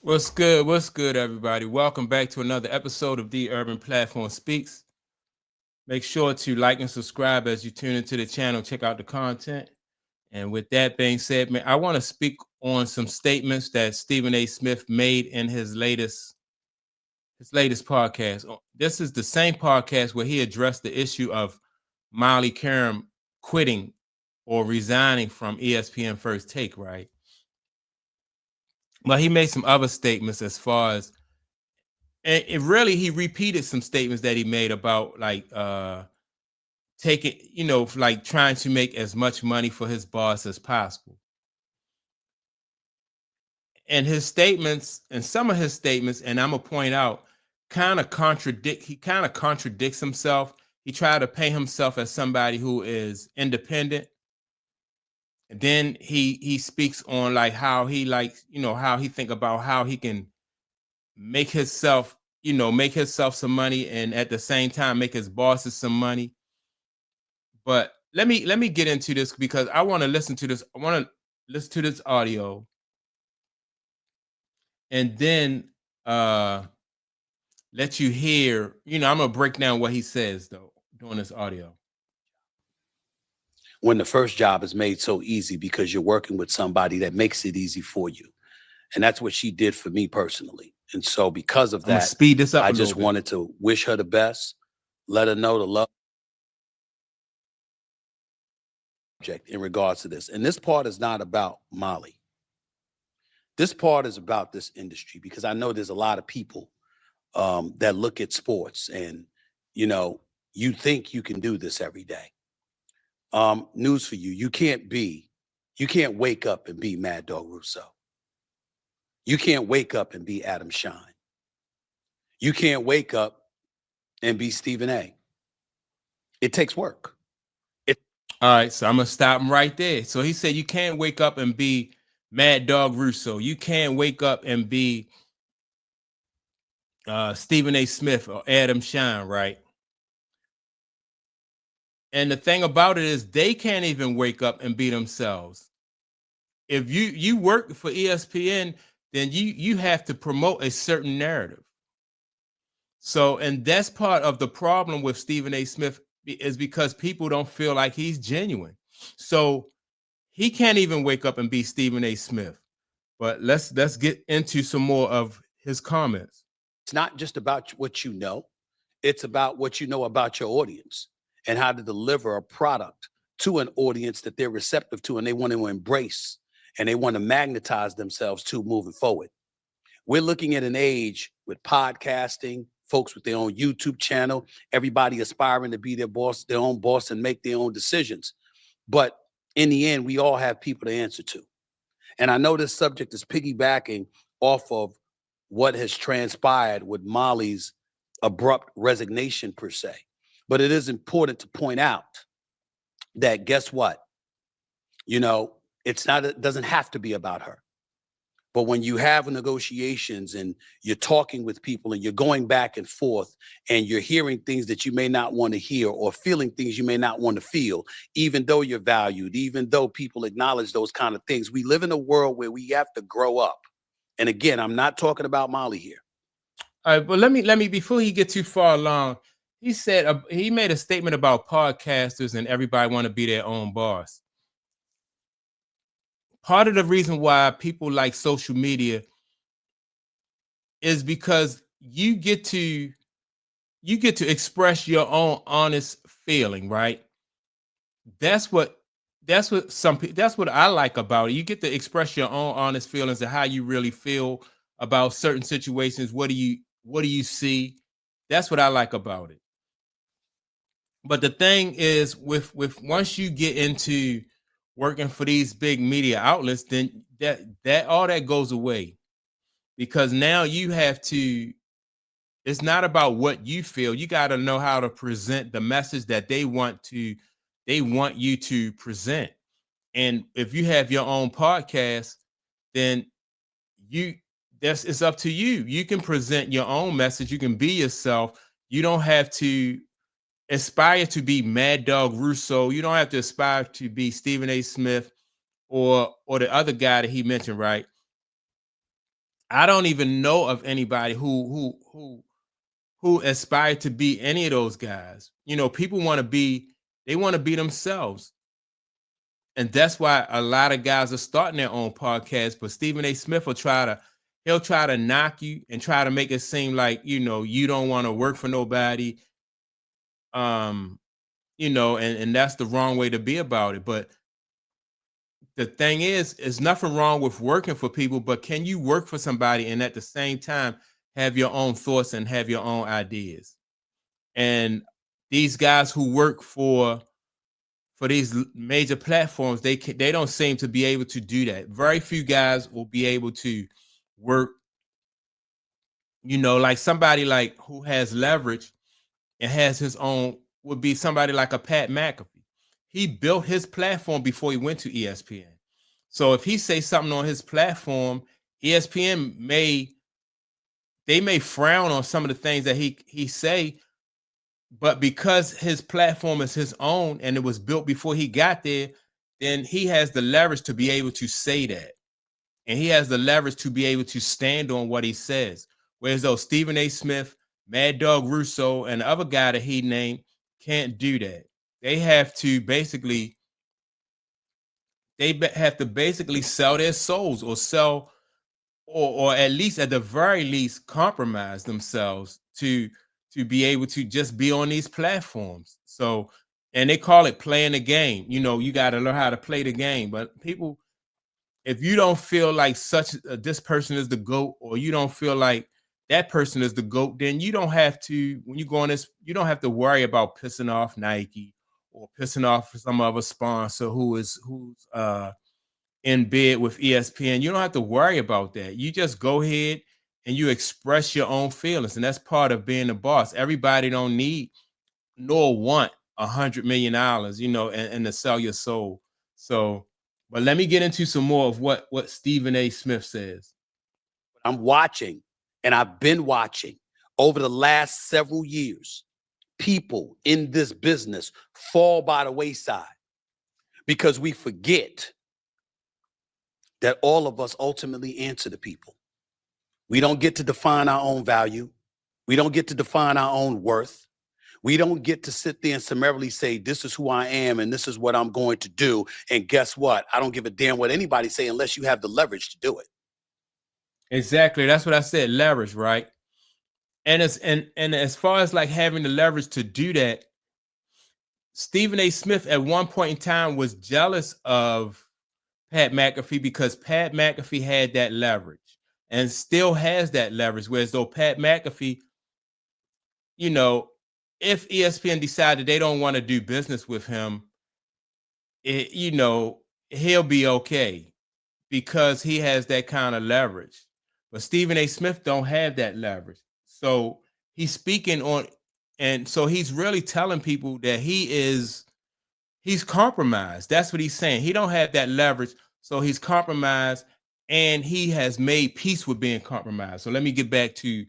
What's good? What's good, everybody? Welcome back to another episode of The Urban Platform Speaks. Make sure to like and subscribe as you tune into the channel, check out the content. And with that being said, man, I want to speak on some statements that Stephen A. Smith made in his latest podcast. This is the same podcast where he addressed the issue of Molly Qerim quitting or resigning from ESPN First Take, right? But he made some other statements as far as and it really he repeated some statements that he made about like taking, like trying to make as much money for his boss as possible. And his statements and some of his statements, and I'm gonna point out, kind of contradicts himself. He tried to paint himself as somebody who is independent. And then he speaks on like how he how he think about how he can make himself, make himself some money and at the same time make his bosses some money. But let me get into this because I want to listen to this. I want to listen to this audio and then let you hear. I'm gonna break down what he says though during this audio. When the first job is made so easy because you're working with somebody that makes it easy for you. And that's what she did for me personally. And so because of I'm gonna that, speed this up I a little just bit. wanted to wish her the best, let her know the love in regards to this. And this part is not about Molly. This part is about this industry because I know there's a lot of people that look at sports and, you know, you think you can do this every day. News for you, you can't wake up and be Mad Dog Russo. You can't wake up and be Adam Shine. You can't wake up and be Stephen A. It takes work. All right, so I'm gonna stop him right there. So he said you can't wake up and be Mad Dog Russo. You can't wake up and be Stephen A. Smith or Adam Shine, right? And the thing about it is they can't even wake up and be themselves. If you work for ESPN, then you have to promote a certain narrative. So, and that's part of the problem with Stephen A. Smith is because people don't feel like he's genuine. So he can't even wake up and be Stephen A. Smith. But let's get into some more of his comments. It's not just about what you know, it's about what you know about your audience and how to deliver a product to an audience that they're receptive to and they want to embrace and they want to magnetize themselves to moving forward. We're looking at an age with podcasting, folks with their own YouTube channel, everybody aspiring to be their own boss and make their own decisions. But in the end, we all have people to answer to. And I know this subject is piggybacking off of what has transpired with Molly's abrupt resignation, per se. But it is important to point out that guess what? You know, it doesn't have to be about her. But when you have negotiations and you're talking with people and you're going back and forth and you're hearing things that you may not want to hear or feeling things you may not want to feel, even though you're valued, even though people acknowledge those kind of things, we live in a world where we have to grow up. And again, I'm not talking about Molly here. All right, but let me before he get too far along, he said he made a statement about podcasters and everybody want to be their own boss. Part of the reason why people like social media is because you get to express your own honest feeling, right? That's what that's what I like about it. You get to express your own honest feelings and how you really feel about certain situations. What do you see? That's what I like about it. But the thing is with once you get into working for these big media outlets, then that all that goes away because now you have to it's not about what you feel. You got to know how to present the message that they want you to present. And if you have your own podcast, then you that's it's up to you. You can present your own message. You can be yourself. You don't have to aspire to be Mad Dog Russo. You don't have to aspire to be Stephen A. Smith or the other guy that he mentioned, right? I don't even know of anybody who aspire to be any of those guys. You know, people want to be, they want to be themselves. And that's why a lot of guys are starting their own podcasts. But Stephen A. Smith will he'll try to knock you and try to make it seem like, you know, you don't want to work for nobody. You know, and that's the wrong way to be about it. But the thing is, there's nothing wrong with working for people, but can you work for somebody and at the same time have your own thoughts and have your own ideas? And these guys who work for these major platforms, they don't seem to be able to do that. Very few guys will be able to work, you know, like somebody like who has leverage and has his own, would be somebody like a Pat McAfee. He built his platform before he went to ESPN. So if he says something on his platform, ESPN may frown on some of the things that he say, but because his platform is his own and it was built before he got there, then he has the leverage to be able to say that. And he has the leverage to be able to stand on what he says. Whereas though Stephen A. Smith, Mad Dog Russo, and the other guy that he named can't do that. They have to basically sell their souls or sell or at least at the very least compromise themselves to be able to just be on these platforms. So, and they call it playing the game. You know, you got to learn how to play the game. But people, if you don't feel like this person is the GOAT, or you don't feel like that person is the GOAT, then you don't have to, when you go on this, you don't have to worry about pissing off Nike or pissing off some other sponsor who's in bed with ESPN. You don't have to worry about that. You just go ahead and you express your own feelings. And that's part of being a boss. Everybody don't need nor want $100 million, you know, and to sell your soul. So, but let me get into some more of what Stephen A. Smith says. I'm watching, and I've been watching over the last several years, people in this business fall by the wayside because we forget that all of us ultimately answer to people. We don't get to define our own value. We don't get to define our own worth. We don't get to sit there and summarily say, this is who I am and this is what I'm going to do. And guess what? I don't give a damn what anybody say unless you have the leverage to do it. Exactly. That's what I said, leverage, right? And as far as like having the leverage to do that, Stephen A. Smith at one point in time was jealous of Pat McAfee because Pat McAfee had that leverage and still has that leverage. Whereas though Pat McAfee, you know, if ESPN decided they don't want to do business with him, you know, he'll be okay because he has that kind of leverage. But Stephen A. Smith don't have that leverage. So he's speaking on, and so he's really telling people that he's compromised. That's what he's saying. He don't have that leverage, so he's compromised, and he has made peace with being compromised. So let me get back to,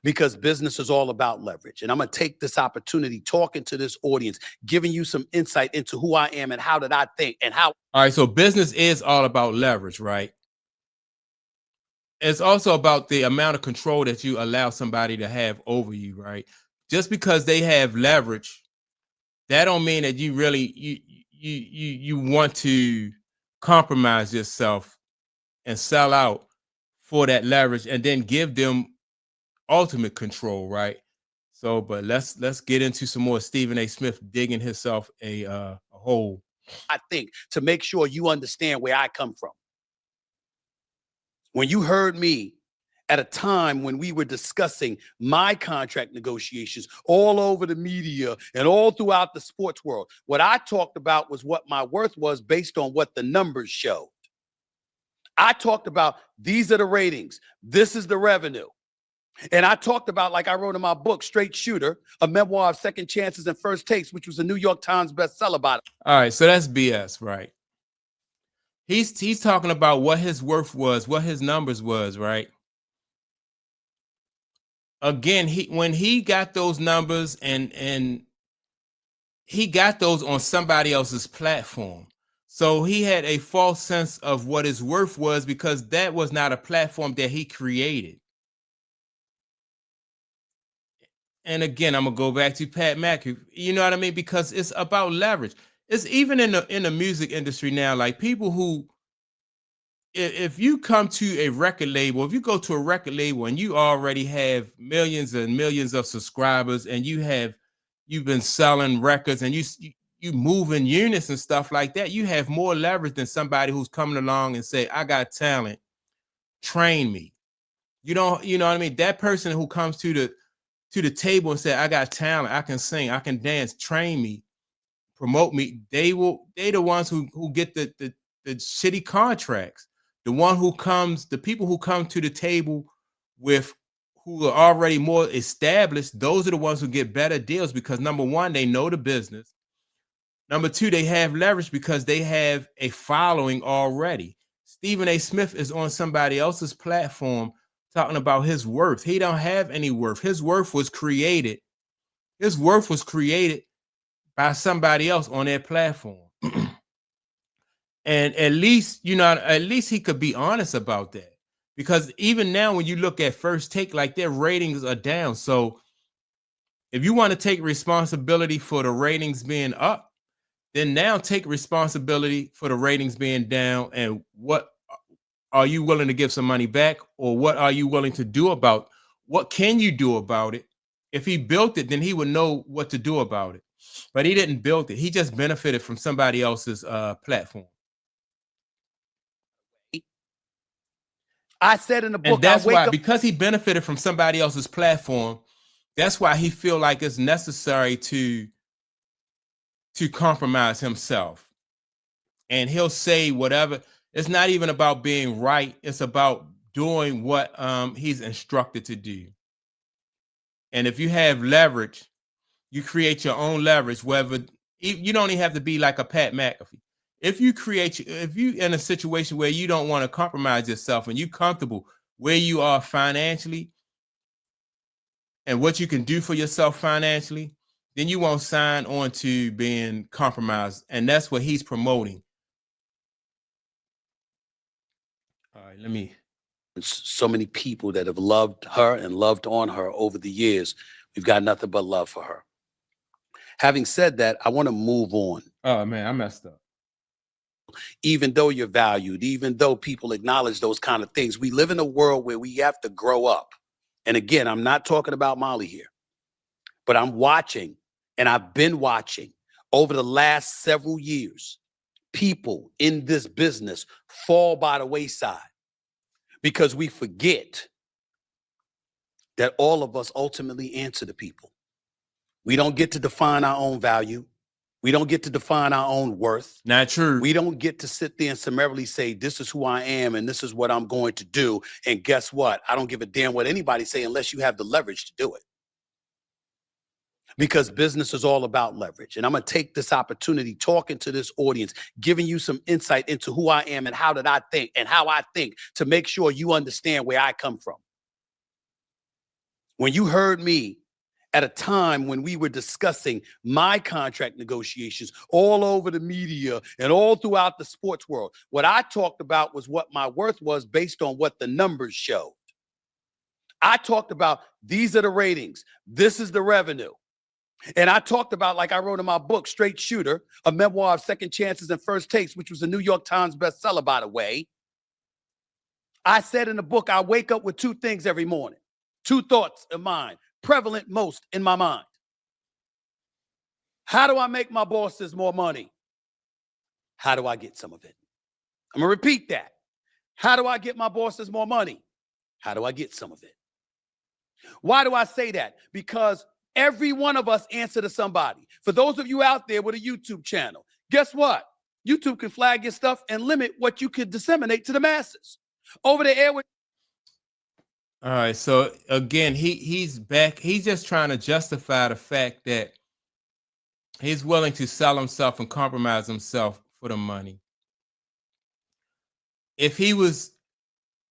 because business is all about leverage. And I'm going to take this opportunity talking to this audience, giving you some insight into who I am and how did I think and how. All right. So business is all about leverage, right? It's also about the amount of control that you allow somebody to have over you, right? Just because they have leverage, that don't mean that you really, you want to compromise yourself and sell out for that leverage and then give them ultimate control, right? So, but let's get into some more Stephen A. Smith digging himself a hole. I think to make sure you understand where I come from. When you heard me at a time when we were discussing my contract negotiations all over the media and all throughout the sports world, what I talked about was what my worth was based on what the numbers showed. I talked about these are the ratings, this is the revenue. And I talked about, like I wrote in my book, Straight Shooter, a memoir of second chances and first takes, which was a New York Times bestseller about it. All right, so that's BS, right? He's talking about what his worth was, what his numbers was, right? Again, when he got those numbers and he got those on somebody else's platform. So he had a false sense of what his worth was because that was not a platform that he created. And again, I'm gonna go back to Pat McAfee. You know what I mean? Because it's about leverage. It's even in the music industry now, like people who if you come to a record label, if you go to a record label and you already have millions and millions of subscribers and you've been selling records and you moving units and stuff like that, you have more leverage than somebody who's coming along and say, I got talent, train me. You don't, you know what I mean? That person who comes to the table and say, I got talent, I can sing, I can dance, train me, promote me, they the ones who get the shitty contracts. The people who come to the table with who are already more established, those are the ones who get better deals because number one, they know the business. Number two, they have leverage because they have a following already. Stephen A. Smith is on somebody else's platform talking about his worth. He don't have any worth. His worth was created. His worth was created by somebody else on their platform. And at least, at least he could be honest about that. Because even now, when you look at First Take, like their ratings are down. So if you want to take responsibility for the ratings being up, then now take responsibility for the ratings being down. And what are you willing to give some money back? Or what are you willing to do about? What can you do about it? If he built it, then he would know what to do about it. But he didn't build it. He just benefited from somebody else's platform. I said in the book, and that's why, because he benefited from somebody else's platform, that's why he feel like it's necessary to compromise himself. And he'll say whatever. It's not even about being right. It's about doing what he's instructed to do. And if you have leverage, you create your own leverage. Whether you don't even have to be like a Pat McAfee. If you in a situation where you don't want to compromise yourself and you're comfortable where you are financially and what you can do for yourself financially, then you won't sign on to being compromised. And that's what he's promoting. All right, let me. So many people that have loved her and loved on her over the years. We've got nothing but love for her. Having said that, I want to move on. Oh, man, I messed up. Even though you're valued, even though people acknowledge those kind of things, we live in a world where we have to grow up. And again, I'm not talking about Molly here, but I'm watching, and I've been watching over the last several years, people in this business fall by the wayside because we forget that all of us ultimately answer to people. We don't get to define our own value. We don't get to define our own worth. Not true. We don't get to sit there and summarily say, this is who I am and this is what I'm going to do. And guess what? I don't give a damn what anybody say unless you have the leverage to do it. Because business is all about leverage. And I'm going to take this opportunity talking to this audience, giving you some insight into who I am and how did I think and how I think to make sure you understand where I come from. When you heard me at a time when we were discussing my contract negotiations all over the media and all throughout the sports world, what I talked about was what my worth was based on what the numbers showed. I talked about these are the ratings. This is the revenue. And I talked about, like I wrote in my book, Straight Shooter, a memoir of second chances and first takes, which was a New York Times bestseller, by the way. I said in the book, I wake up with two things every morning, two thoughts of mine, prevalent most in my mind. How do I make my bosses more money? How do I get some of it? I'm going to repeat that. How do I get my bosses more money? How do I get some of it? Why do I say that? Because every one of us answer to somebody. For those of you out there with a YouTube channel, guess what? YouTube can flag your stuff and limit what you can disseminate to the masses. Over the air with. All right. So again, he's back. He's just trying to justify the fact that he's willing to sell himself and compromise himself for the money. If he was,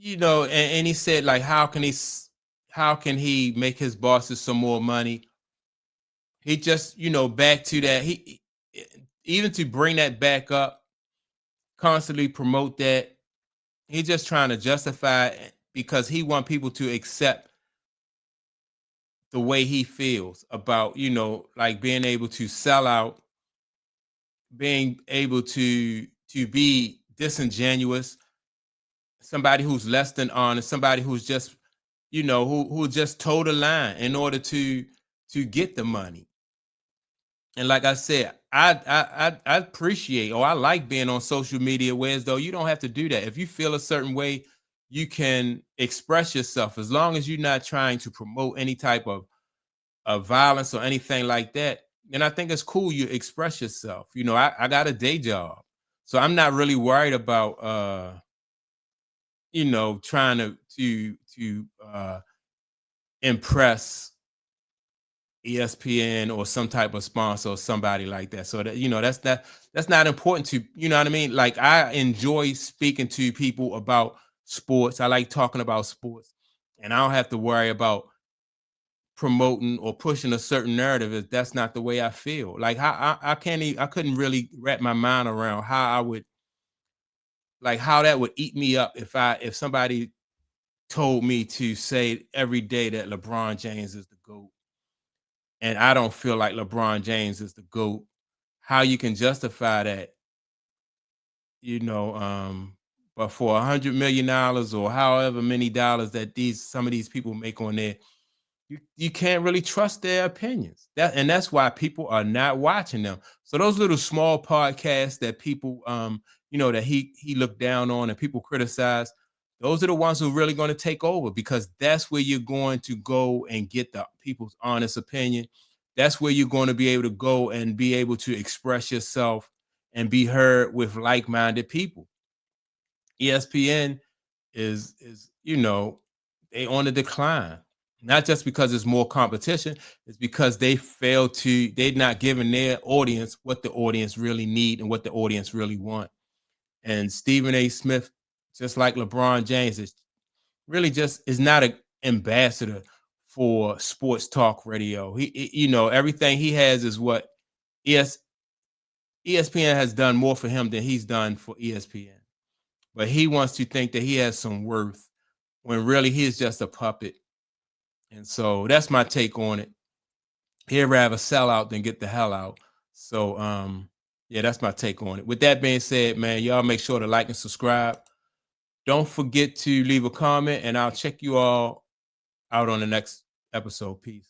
and he said, like, how can he make his bosses some more money? He just, back to that. He even to bring that back up, constantly promote that. He's just trying to justify it because he want people to accept the way he feels about, like being able to sell out, being able to be disingenuous, somebody who's less than honest, somebody who's just, who just toe the line in order to get the money. And like I said, I appreciate, or I like being on social media, whereas though you don't have to do that. If you feel a certain way, you can express yourself as long as you're not trying to promote any type of violence or anything like that. And I think it's cool you express yourself. I got a day job, so I'm not really worried about trying to impress ESPN or some type of sponsor or somebody like that. So that's not important to, you know what I mean? Like, I enjoy speaking to people about sports. I like talking about sports, and I don't have to worry about promoting or pushing a certain narrative if that's not the way I feel. Like, I can't I couldn't really wrap my mind around how that would eat me up if somebody told me to say every day that LeBron James is the GOAT, and I don't feel like LeBron James is the GOAT. How you can justify that, but for $100 million or however many dollars that some of these people make on there, you can't really trust their opinions. That's why people are not watching them. So those little small podcasts that people that he looked down on and people criticize, those are the ones who are really going to take over, because that's where you're going to go and get the people's honest opinion. That's where you're going to be able to go and be able to express yourself and be heard with like-minded people. ESPN is they on the decline. Not just because it's more competition, it's because they're not giving their audience what the audience really need and what the audience really want. And Stephen A. Smith, just like LeBron James, is not an ambassador for sports talk radio. Everything he has is what ESPN has done more for him than he's done for ESPN. But he wants to think that he has some worth when really he's just a puppet. And so that's my take on it. He'd rather sell out than get the hell out. So yeah, that's my take on it. With that being said, man, y'all make sure to like and subscribe. Don't forget to leave a comment, and I'll check you all out on the next episode. Peace.